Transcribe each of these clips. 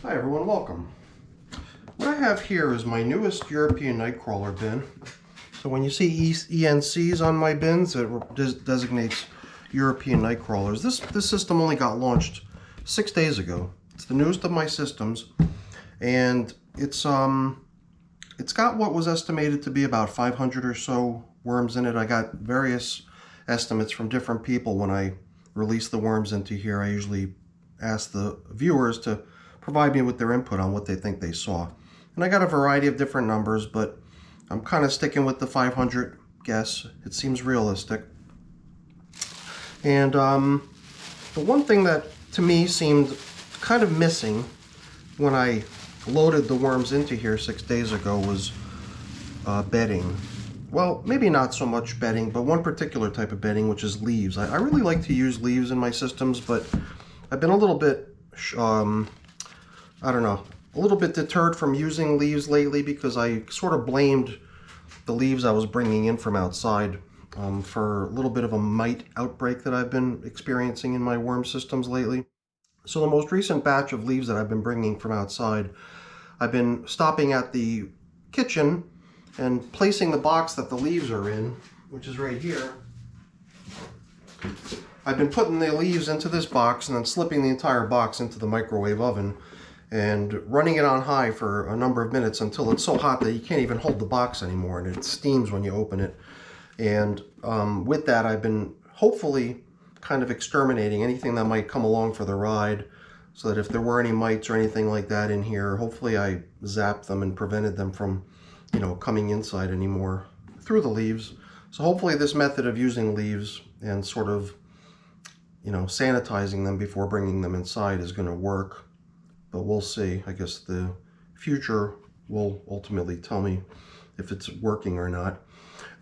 Hi everyone, welcome. What I have here is my newest European nightcrawler bin. So when you see ENCs on my bins, it designates European nightcrawlers. This system only got launched 6 days ago. It's the newest of my systems, and it's got what was estimated to be about 500 or so worms in it. I got various estimates from different people when I release the worms into here. I usually ask the viewers to provide me with their input on what they think they saw. And I got a variety of different numbers, but I'm kind of sticking with the 500 guess. It seems realistic. And the one thing that to me seemed kind of missing when I loaded the worms into here 6 days ago was bedding. Well, maybe not so much bedding, but one particular type of bedding, which is leaves. I really like to use leaves in my systems, but I've been a little bit I don't know, a little bit deterred from using leaves lately because I sort of blamed the leaves I was bringing in from outside for a little bit of a mite outbreak that I've been experiencing in my worm systems lately. So the most recent batch of leaves that I've been bringing from outside, I've been stopping at the kitchen and placing the box that the leaves are in, which is right here. I've been putting the leaves into this box and then slipping the entire box into the microwave oven and running it on high for a number of minutes until it's so hot that you can't even hold the box anymore and it steams when you open it. And with that, I've been hopefully kind of exterminating anything that might come along for the ride, so that if there were any mites or anything like that in here, hopefully I zapped them and prevented them from, coming inside anymore through the leaves. So hopefully this method of using leaves and sort of, sanitizing them before bringing them inside is going to work. But we'll see. I guess the future will ultimately tell me if it's working or not.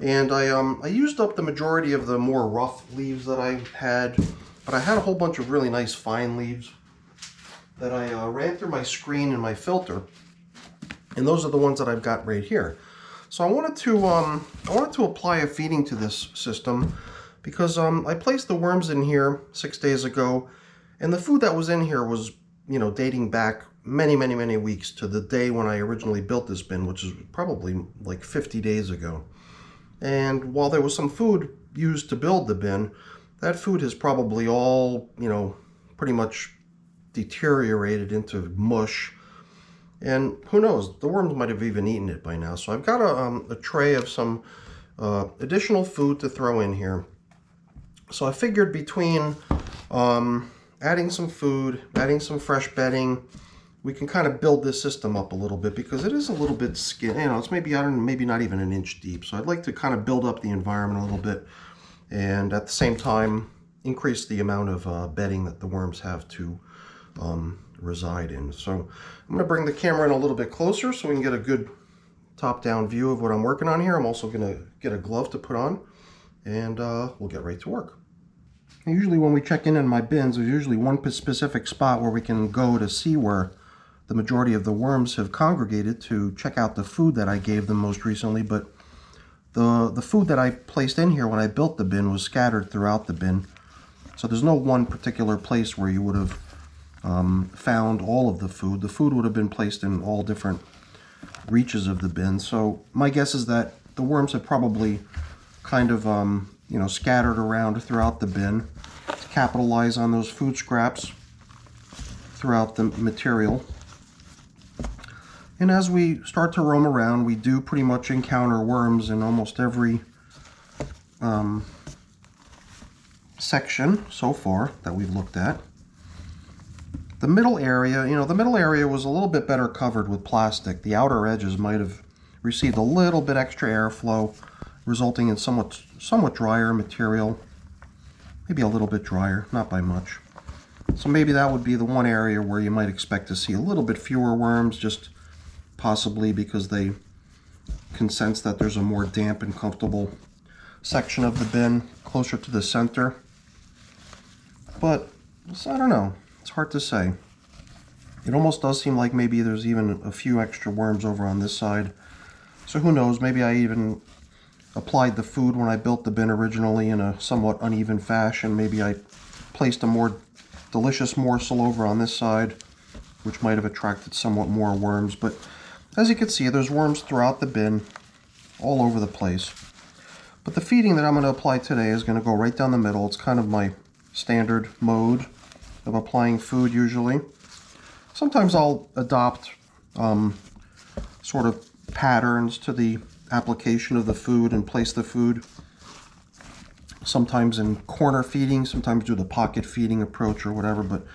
And I used up the majority of the more rough leaves that I had, but I had a whole bunch of really nice fine leaves that I ran through my screen and my filter, and those are the ones that I've got right here. So I wanted to apply a feeding to this system because I placed the worms in here 6 days ago, and the food that was in here was dating back many weeks to the day when I originally built this bin, which is probably like 50 days ago. And while there was some food used to build the bin, that food has probably all, pretty much deteriorated into mush. And who knows, the worms might have even eaten it by now. So I've got a tray of some additional food to throw in here. So I figured between adding some food, adding some fresh bedding, we can kind of build this system up a little bit because it is a little bit skin, it's maybe, I don't know, maybe not even an inch deep. So I'd like to kind of build up the environment a little bit and at the same time increase the amount of bedding that the worms have to reside in. So I'm going to bring the camera in a little bit closer so we can get a good top-down view of what I'm working on here. I'm also going to get a glove to put on and we'll get right to work. Usually when we check in my bins, there's usually one specific spot where we can go to see where the majority of the worms have congregated to check out the food that I gave them most recently, but the food that I placed in here when I built the bin was scattered throughout the bin. So there's no one particular place where you would have found all of the food. The food would have been placed in all different reaches of the bin. So my guess is that the worms have probably kind of scattered around throughout the bin to capitalize on those food scraps throughout the material. And as we start to roam around, we do pretty much encounter worms in almost every section so far that we've looked at. The middle area, the middle area was a little bit better covered with plastic. The outer edges might have received a little bit extra airflow, resulting in somewhat drier material. Maybe a little bit drier, not by much. So maybe that would be the one area where you might expect to see a little bit fewer worms, just possibly because they can sense that there's a more damp and comfortable section of the bin closer to the center. But I don't know, it's hard to say. It almost does seem like maybe there's even a few extra worms over on this side. So who knows, maybe I even applied the food when I built the bin originally in a somewhat uneven fashion. Maybe I placed a more delicious morsel over on this side which might have attracted somewhat more worms. But as you can see, there's worms throughout the bin, all over the place. But the feeding that I'm going to apply today is going to go right down the middle. It's kind of my standard mode of applying food usually. Sometimes I'll adopt sort of patterns to the application of the food and place the food. Sometimes in corner feeding, sometimes do the pocket feeding approach or whatever, but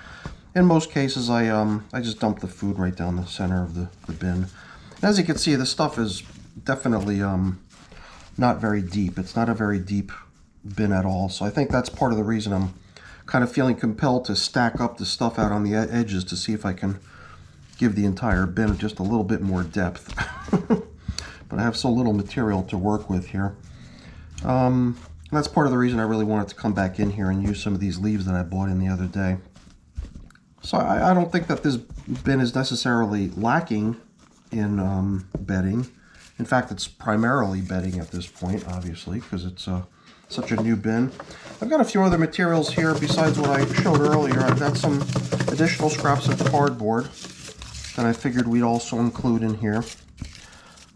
in most cases I just dump the food right down the center of the bin. And as you can see, the stuff is definitely not very deep. It's not a very deep bin at all, so I think that's part of the reason I'm kind of feeling compelled to stack up the stuff out on the edges to see if I can give the entire bin just a little bit more depth. But I have so little material to work with here. That's part of the reason I really wanted to come back in here and use some of these leaves that I bought in the other day. So I don't think that this bin is necessarily lacking in bedding. In fact, it's primarily bedding at this point, obviously, because it's such a new bin. I've got a few other materials here besides what I showed earlier. I've got some additional scraps of cardboard that I figured we'd also include in here.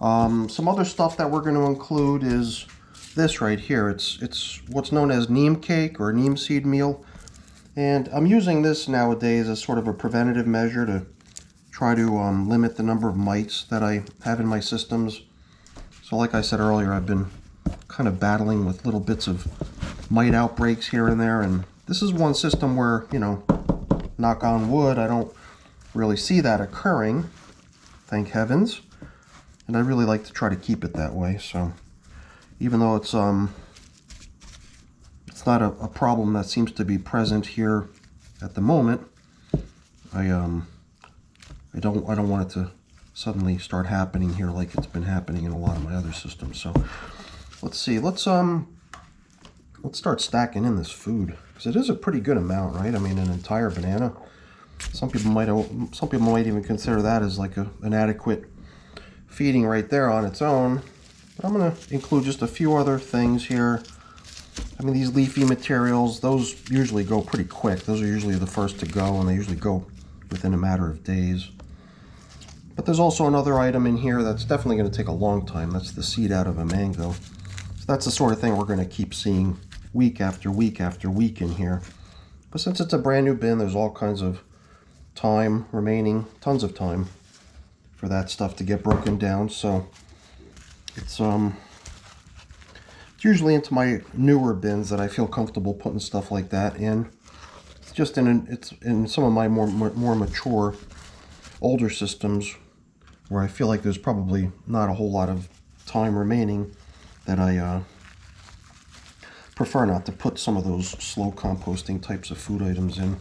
Some other stuff that we're going to include is this right here. It's what's known as NEEM cake or NEEM seed meal. And I'm using this nowadays as sort of a preventative measure to try to limit the number of mites that I have in my systems. So like I said earlier, I've been kind of battling with little bits of mite outbreaks here and there. And this is one system where, you know, knock on wood, I don't really see that occurring, thank heavens. And I really like to try to keep it that way. So even though it's not a problem that seems to be present here at the moment, I don't want it to suddenly start happening here like it's been happening in a lot of my other systems. So let's see, let's start stacking in this food, because it is a pretty good amount, right? I mean, an entire banana. Some people might even consider that as like an adequate feeding right there on its own. But I'm going to include just a few other things here. I mean, these leafy materials, those usually go pretty quick. Those are usually the first to go, and they usually go within a matter of days. But there's also another item in here that's definitely going to take a long time. That's the seed out of a mango. So that's the sort of thing we're going to keep seeing week after week after week in here. But since it's a brand new bin, there's all kinds of time remaining, tons of time for that stuff to get broken down. So it's usually into my newer bins that I feel comfortable putting stuff like that in. It's just it's in some of my more mature, older systems where I feel like there's probably not a whole lot of time remaining, that I prefer not to put some of those slow composting types of food items in.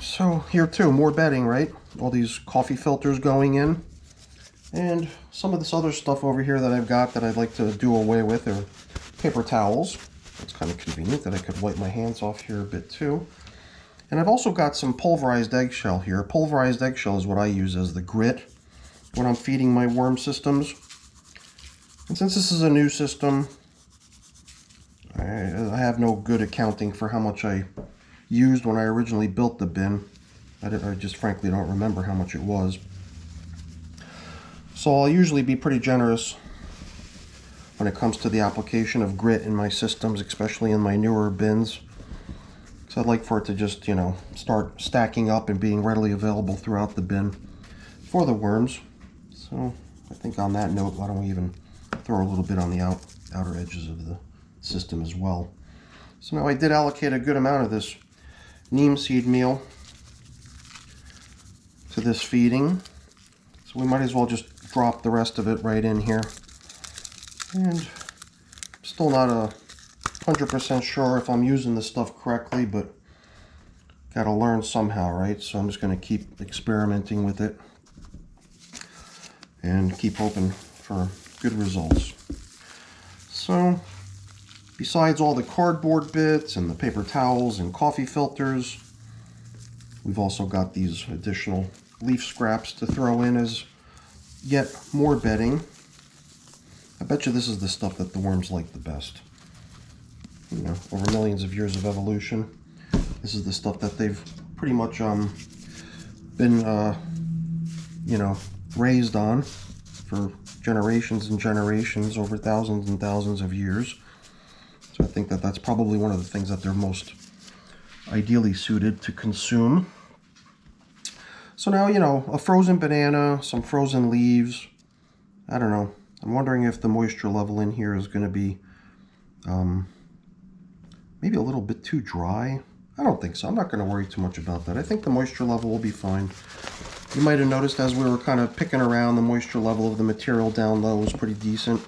So here too, more bedding, right? All these coffee filters going in. And some of this other stuff over here that I've got that I'd like to do away with are paper towels. It's kind of convenient that I could wipe my hands off here a bit too. And I've also got some pulverized eggshell here. Pulverized eggshell is what I use as the grit when I'm feeding my worm systems. And since this is a new system, I have no good accounting for how much I used when I originally built the bin. I just frankly don't remember how much it was. So I'll usually be pretty generous when it comes to the application of grit in my systems, especially in my newer bins. So I'd like for it to just, you know, start stacking up and being readily available throughout the bin for the worms. So I think on that note, why don't we even throw a little bit on the outer edges of the system as well. So now I did allocate a good amount of this neem seed meal to this feeding. So we might as well just drop the rest of it right in here. And still not 100% sure if I'm using this stuff correctly, but gotta learn somehow, right? So I'm just gonna keep experimenting with it and keep hoping for good results. So besides all the cardboard bits and the paper towels and coffee filters, we've also got these additional leaf scraps to throw in as yet more bedding. I bet you this is the stuff that the worms like the best. You know, over millions of years of evolution, this is the stuff that they've pretty much been, you know, raised on for generations and generations over thousands and thousands of years. So I think that that's probably one of the things that they're most ideally suited to consume. So now, you know, a frozen banana, some frozen leaves. I don't know. I'm wondering if the moisture level in here is going to be maybe a little bit too dry. I don't think so. I'm not going to worry too much about that. I think the moisture level will be fine. You might have noticed as we were kind of picking around, the moisture level of the material down low was pretty decent.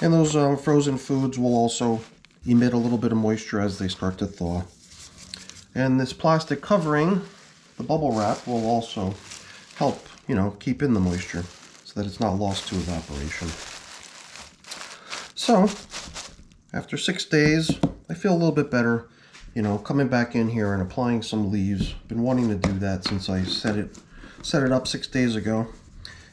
And those frozen foods will also emit a little bit of moisture as they start to thaw. And this plastic covering, the bubble wrap, will also help, you know, keep in the moisture so that it's not lost to evaporation. So, after 6 days, I feel a little bit better, you know, coming back in here and applying some leaves. Been wanting to do that since I set it up 6 days ago.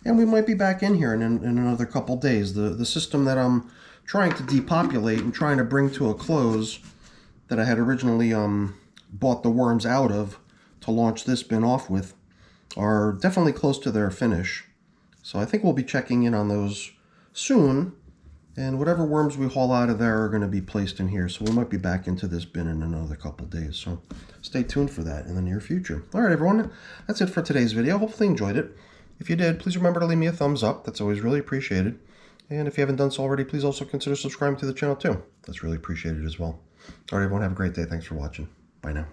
And we might be back in here in another couple days. The system that I'm trying to depopulate and trying to bring to a close, that I had originally bought the worms out of to launch this bin off with, are definitely close to their finish. So I think we'll be checking in on those soon. And whatever worms we haul out of there are going to be placed in here. So we might be back into this bin in another couple days. So stay tuned for that in the near future. All right, everyone. That's it for today's video. Hopefully you enjoyed it. If you did, please remember to leave me a thumbs up. That's always really appreciated. And if you haven't done so already, please also consider subscribing to the channel too. That's really appreciated as well. All right, everyone. Have a great day. Thanks for watching. Bye now.